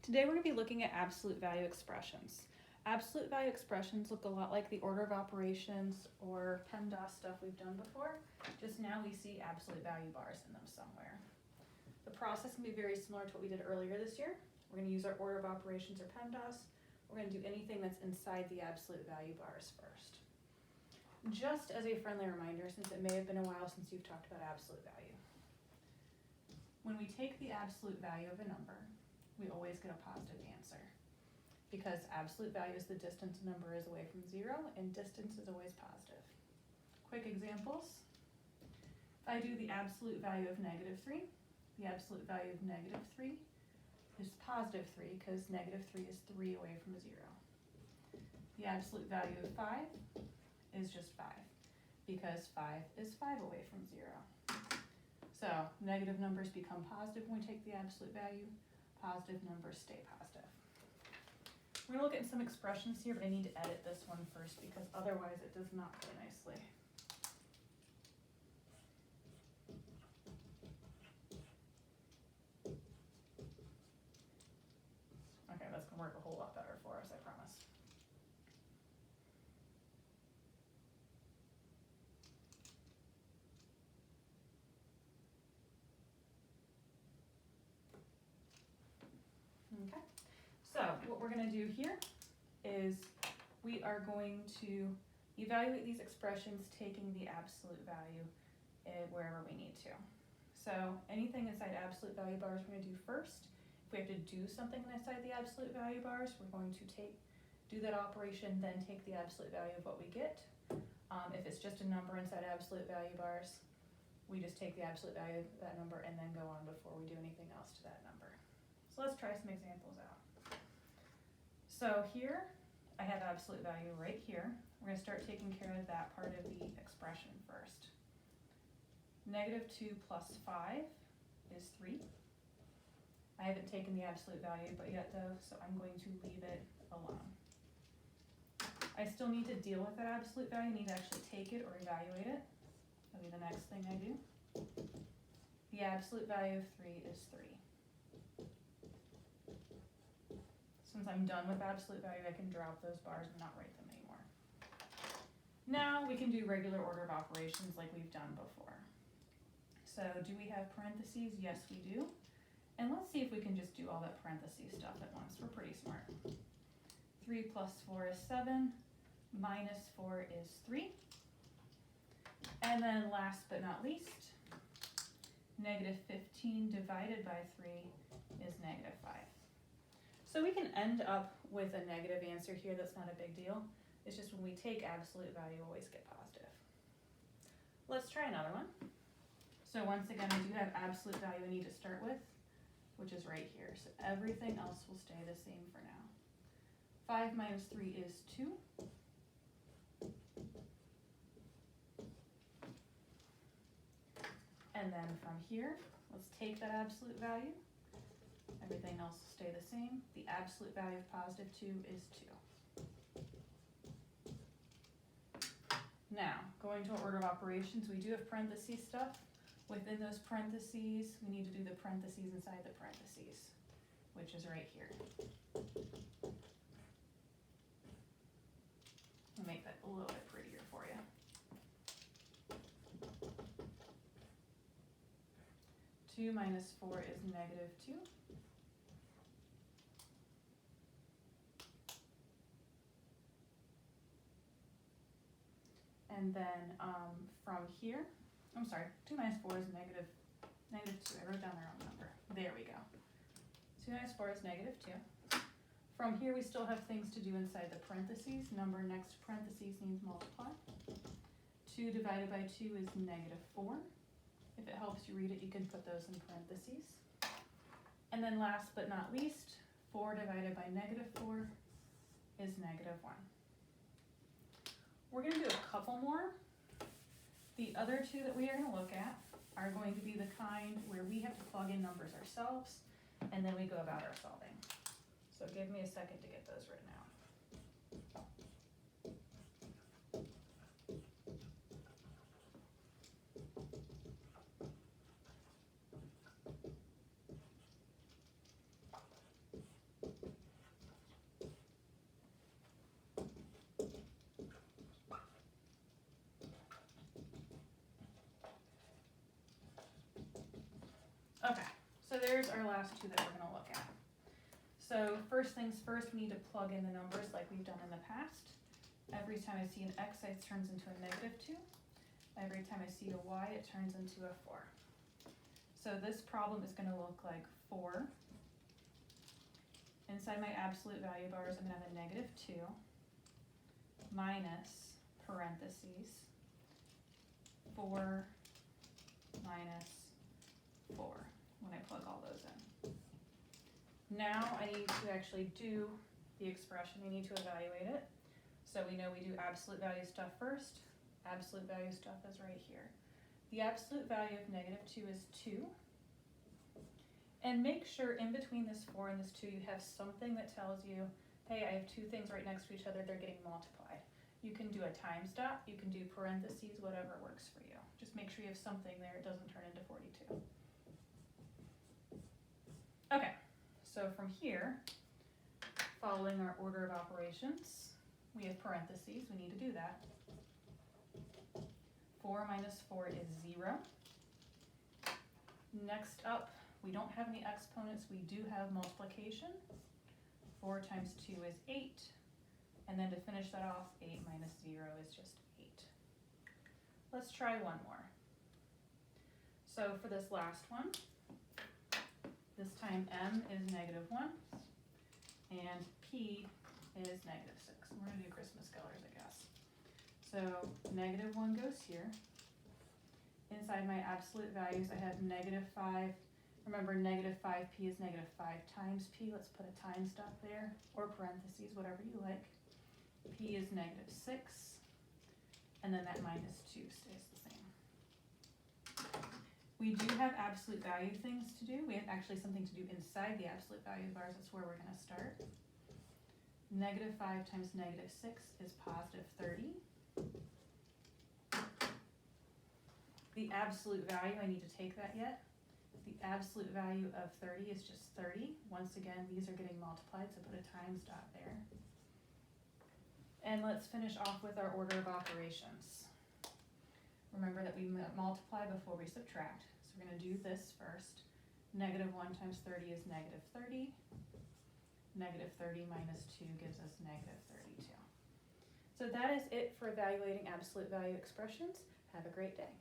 Today we're going to be looking at absolute value expressions. Absolute value expressions look a lot like the order of operations or PEMDAS stuff we've done before, just now we see absolute value bars in them somewhere. The process can be very similar to what we did earlier this year. We're going to use our order of operations or PEMDAS. We're going to do anything that's inside the absolute value bars first. Just as a friendly reminder, since it may have been a while since you've talked about absolute value. When we take the absolute value of a number, we always get a positive answer because absolute value is the distance a number is away from 0 and distance is always positive. Quick examples. If I do the absolute value of -3, the absolute value of -3 is positive 3 because -3 is 3 away from 0. The absolute value of 5 is just 5 because 5 is 5 away from 0. So negative numbers become positive when we take the absolute value. Positive numbers stay positive. We're going to look at some expressions here, but I need to edit this one first because otherwise it does not go nicely. Okay, that's going to work a whole lot better for us, I promise. Okay, so what we're going to do here is we are going to evaluate these expressions taking the absolute value wherever we need to. So anything inside absolute value bars we're going to do first. If we have to do something inside the absolute value bars, we're going to do that operation, then take the absolute value of what we get. If it's just a number inside absolute value bars, we just take the absolute value of that number and then go on before we do anything else to that number. So let's try some examples out. So here, I have absolute value right here. We're going to start taking care of that part of the expression first. -2 plus 5 is 3. I haven't taken the absolute value but yet though, so I'm going to leave it alone. I still need to deal with that absolute value. I need to actually take it or evaluate it. That'll be the next thing I do. The absolute value of 3 is 3. Since I'm done with absolute value, I can drop those bars and not write them anymore. Now we can do regular order of operations like we've done before. So do we have parentheses? Yes, we do. And let's see if we can just do all that parentheses stuff at once. We're pretty smart. 3 plus 4 is 7, minus 4 is 3. And then last but not least, -15 divided by 3 is -5. So we can end up with a negative answer here. That's not a big deal. It's just when we take absolute value, we always get positive. Let's try another one. So once again, I do have absolute value I need to start with, which is right here. So everything else will stay the same for now. 5 minus 3 is 2. And then from here, let's take that absolute value. Everything else will stay the same. The absolute value of +2 is 2. Now, going to our order of operations, we do have parentheses stuff. Within those parentheses, we need to do the parentheses inside the parentheses, which is right here. I'll make that a little bit prettier for you. 2 minus 4 is -2. And then from here, I'm sorry, 2 minus 4 is -2. I wrote down the wrong number. There we go. 2 minus 4 is -2. From here, we still have things to do inside the parentheses. Number next to parentheses means multiply. 2 divided by 2 is -4. If it helps you read it, you can put those in parentheses. And then last but not least, 4 divided by -4 is -1. We're going to do a couple more. The other two that we are going to look at are going to be the kind where we have to plug in numbers ourselves and then we go about our solving. So give me a second to get those written out. Okay, so there's our last two that we're gonna look at. So first things first, we need to plug in the numbers like we've done in the past. Every time I see an x, it turns into a -2. Every time I see a y, it turns into a 4. So this problem is gonna look like 4. Inside my absolute value bars, I'm gonna have a -2 minus parentheses 4 minus 4 when I plug all those in. Now I need to actually do the expression. We need to evaluate it. So we know we do absolute value stuff first. Absolute value stuff is right here. The absolute value of -2 is 2. And make sure in between this 4 and this 2 you have something that tells you, hey, I have two things right next to each other, they're getting multiplied. You can do a times dot, you can do parentheses, whatever works for you. Just make sure you have something there, it doesn't turn into 42. Okay, so from here, following our order of operations, we have parentheses, we need to do that. 4 minus 4 is 0. Next up, we don't have any exponents, we do have multiplication. 4 times 2 is 8. And then to finish that off, 8 minus 0 is just 8. Let's try one more. So for this last one, this time m is -1 and p is -6. We're gonna do Christmas colors, I guess. So -1 goes here. Inside my absolute values, I have -5. Remember, -5p is -5 times p. Let's put a times dot there, or parentheses, whatever you like. P is -6, and then that -2 stays the same. We do have absolute value things to do. We have actually something to do inside the absolute value bars. That's where we're going to start. -5 times -6 is +30. The absolute value, I need to take that yet. The absolute value of 30 is just 30. Once again, these are getting multiplied, so put a times dot there. And let's finish off with our order of operations. Remember that we multiply before we subtract. So we're going to do this first. -1 times 30 is -30. -30 minus 2 gives us -32. So that is it for evaluating absolute value expressions. Have a great day.